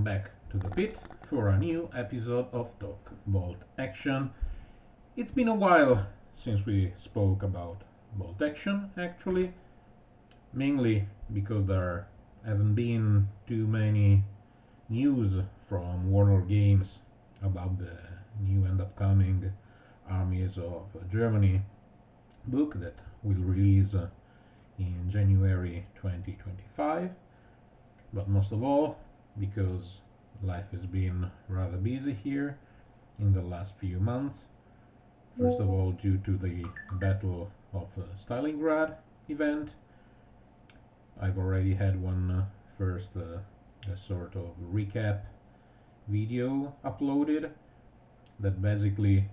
back to the pit for a new episode of Talk Bolt Action. It's been a while since we spoke about Bolt Action, actually, mainly because there haven't been too many news from Warner Games about the new and upcoming Armies of Germany book that will release in January 2025. But most of all, because life has been rather busy here in the last few months. First of all, due to the Battle of Stalingrad event, I've already had one first a sort of recap video uploaded that basically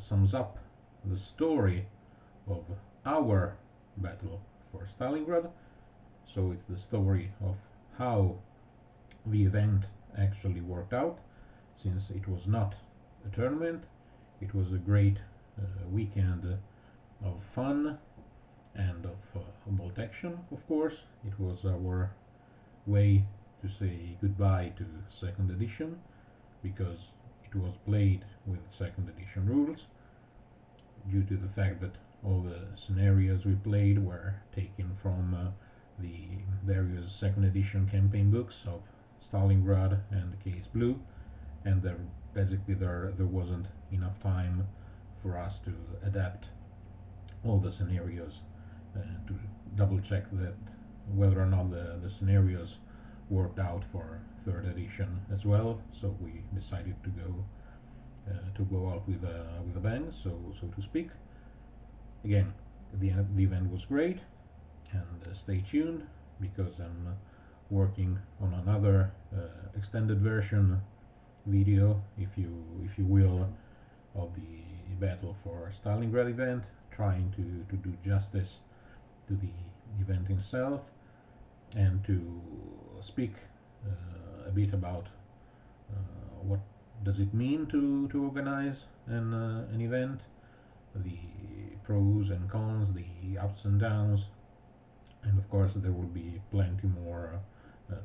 sums up the story of our battle for Stalingrad. So it's the story of how the event actually worked out, since it was not a tournament. It was a great weekend of fun and of bolt action, of course. It was our way to say goodbye to second edition, because it was played with second edition rules, due to the fact that all the scenarios we played were taken from the various second edition campaign books of Stalingrad and Case Blue, and there wasn't enough time for us to adapt all the scenarios to double check that whether or not the scenarios worked out for third edition as well. So we decided to go out with a bang, so to speak. Again, the event was great, and stay tuned because I'm working on another extended version video, if you will, of the battle for Stalingrad event, trying to do justice to the event itself and to speak a bit about what does it mean to organize an event, the pros and cons, the ups and downs, and of course there will be plenty more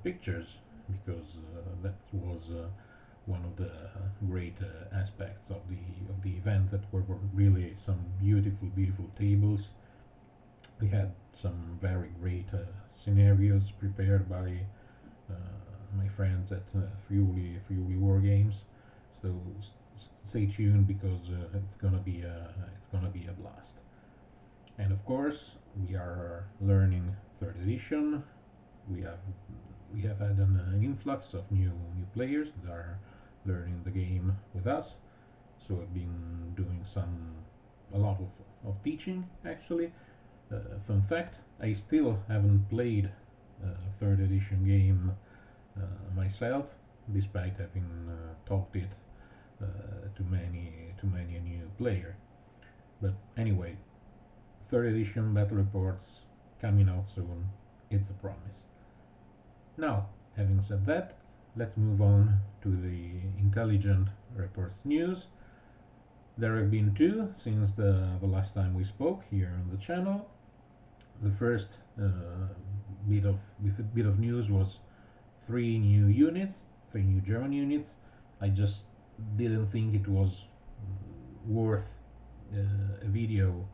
pictures, because that was one of the great aspects of the event, that were really some beautiful tables. We had some very great scenarios prepared by my friends at Friuli War Games. So stay tuned, because it's gonna be a blast. And of course, we are learning third edition. We have had an influx of new players that are learning the game with us. So I've been doing a lot of teaching, actually. Fun fact: I still haven't played a third edition game myself, despite having taught it to many a new player. But anyway, third edition battle reports coming out soon. It's a promise. Now, having said that, let's move on to the intelligent reports news. There have been two since the last time we spoke here on the channel. The first bit of news was three new German units. I just didn't think it was worth a video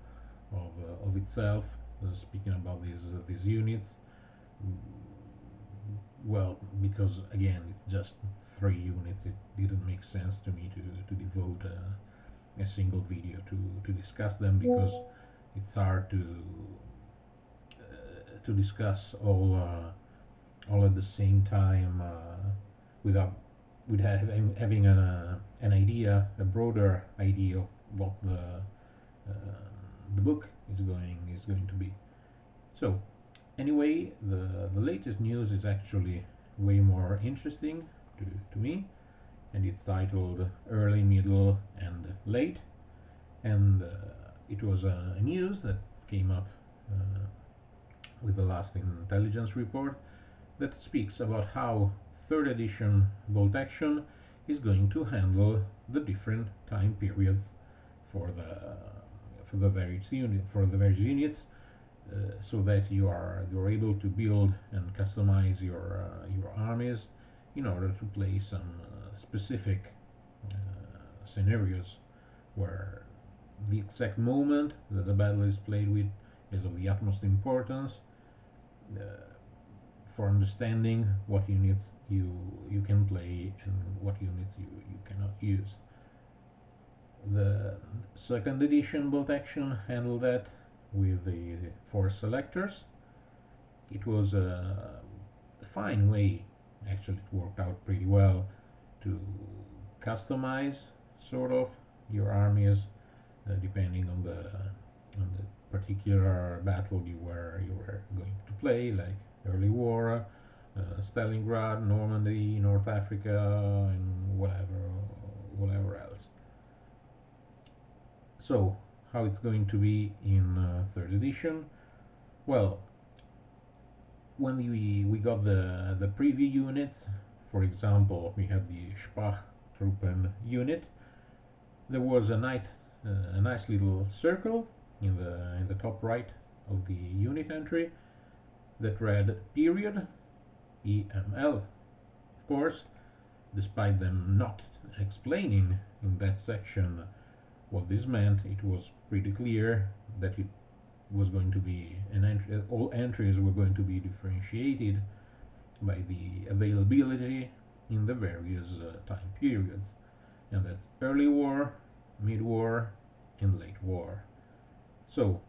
of itself, speaking about these units. Well, because again, it's just three units. It didn't make sense to me to devote a single video to discuss them, because it's hard to discuss all at the same time without having an idea, a broader idea of what the book is going to be. So anyway, the latest news is actually way more interesting to me, and it's titled Early, Middle, and Late. And it was a news that came up with the last intelligence report that speaks about how third edition bolt action is going to handle the different time periods for the various units, so that you're able to build and customize your armies in order to play some specific scenarios where the exact moment that the battle is played with is of the utmost importance uh, for understanding what units you can play and what units you cannot use. The second edition bolt action handled that with the force selectors. It was a fine way, actually it worked out pretty well to customize sort of your armies depending on the particular battle you were going to play, like early war, Stalingrad, Normandy, North Africa, and whatever else. So, how it's going to be in third edition? Well, when we got the preview units, for example, we have the Truppen unit. There was a nice little circle in the top right of the unit entry that read period EML. Of course, despite them not explaining in that section what this meant, it was pretty clear that it was going to be all entries were going to be differentiated by the availability in the various time periods, and that's early war, mid-war, and late war. So,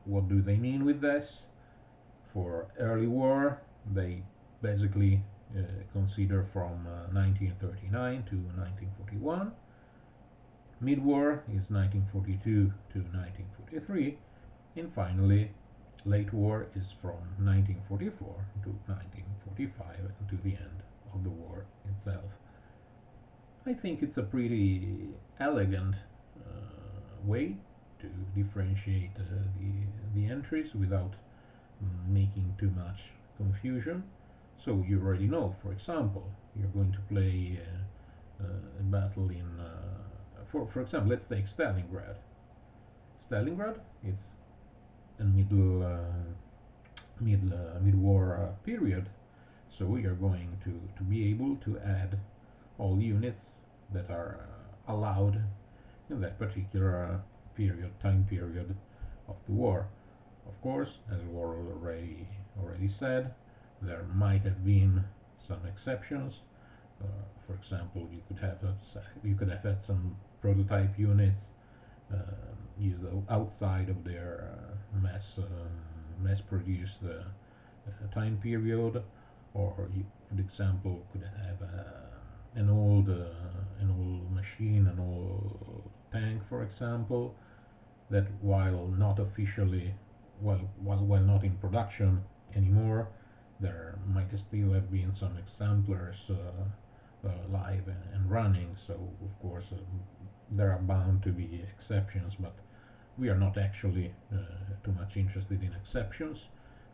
what do they mean with this? For early war, they basically consider from 1939 to 1941. Mid-war is 1942 to 1943, and finally, late war is from 1944 to 1945 and to the end of the war itself. I think it's a pretty elegant way to differentiate the entries without making too much confusion. So you already know, for example, you're going to play a battle in, for example, let's take Stalingrad. Stalingrad, it's a mid-war period, so we are going to be able to add all units that are allowed in that particular time period of the war. Of course, as Warren already said, there might have been some exceptions. For example, you could have had some prototype units used outside of their mass-produced time period, or you, for example, could have an old machine, an old tank, for example, that while not officially, while not in production anymore, there might still have been some exemplars live and running. So of course there are bound to be exceptions, but we are not actually too much interested in exceptions.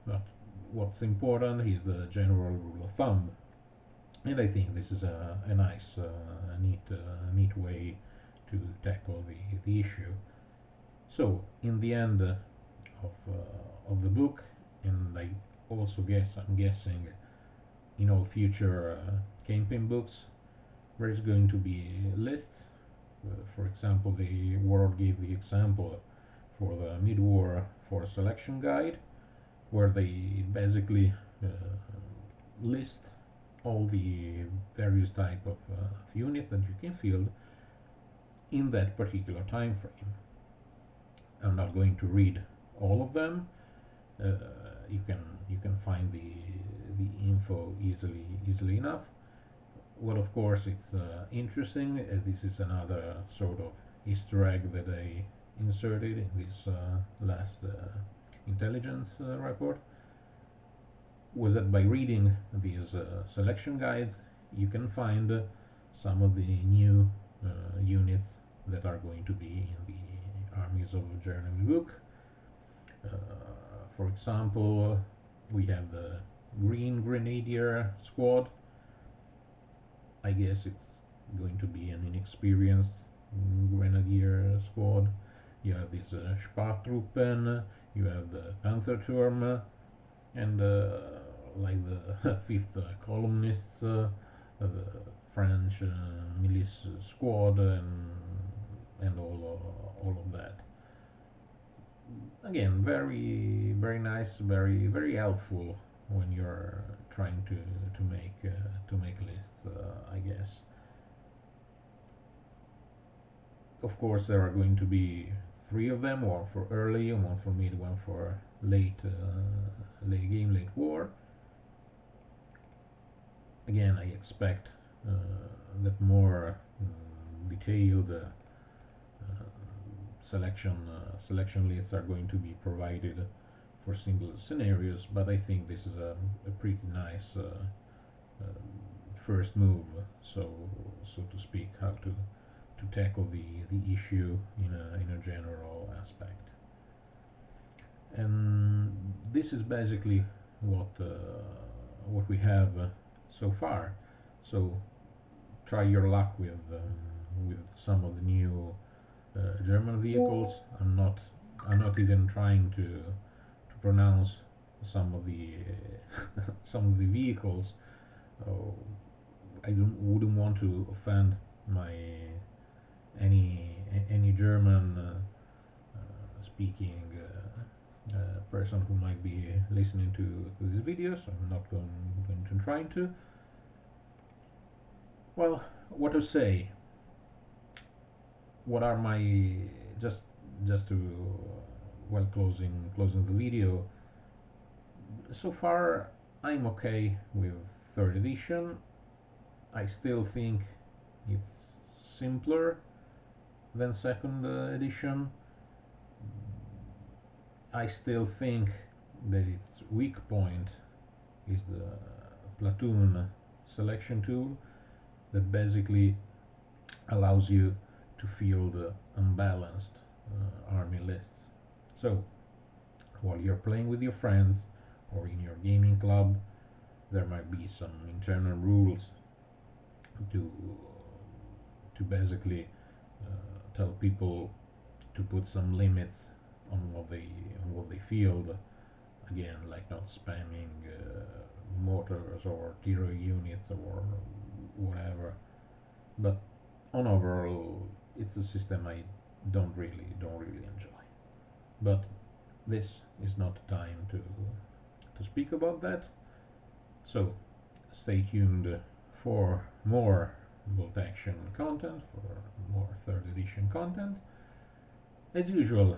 But what's important is the general rule of thumb, and I think this is a nice, neat way to tackle the issue. So, in the end of the book, and I'm guessing in all future campaign books, there is going to be lists. For example, the world gave the example for the mid-war force selection guide, where they basically list all the various type of units that you can field in that particular time frame. I'm not going to read all of them. Uh, you can find the info easily enough. Well, of course, it's interesting. This is another sort of Easter egg that I inserted in this last intelligence report. Was that by reading these selection guides, you can find some of the new units that are going to be in the Armies of Germany book. Uh, for example, we have the Green Grenadier Squad. I guess it's going to be an inexperienced Grenadier Squad. You have these Spartruppen, you have the Pantherturm, and like the fifth columnists, French milice squad and all of that. Again, very nice, very helpful when you're trying to make lists, I guess. Of course, there are going to be three of them: one for early, one for mid, one for late game, late war. Again, I expect that more detailed selection lists are going to be provided for single scenarios, but I think this is a pretty nice first move, so so to speak, how to tackle the issue in a general aspect. And this is basically what we have so far. So try your luck with some of the new German vehicles. I'm not even trying to pronounce some of the some of the vehicles. Oh, I wouldn't want to offend my any German speaking person who might be listening to this video, so I'm not going to try to. Well, what to say? What are my just just to well closing the video. So far, I'm okay with third edition. I still think it's simpler than second edition. I still think that its weak point is the platoon selection tool that basically allows you to field unbalanced army lists. So while you're playing with your friends or in your gaming club, there might be some internal rules to basically tell people to put some limits on what they field. Again, like not spamming mortars or artillery units or whatever. But on overall, it's a system I don't really enjoy. But this is not the time to speak about that. So stay tuned for more bolt action content, for more third edition content. As usual,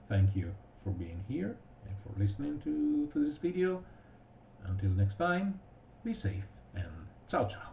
thank you for being here and for listening to this video. Until next time, be safe and ciao ciao.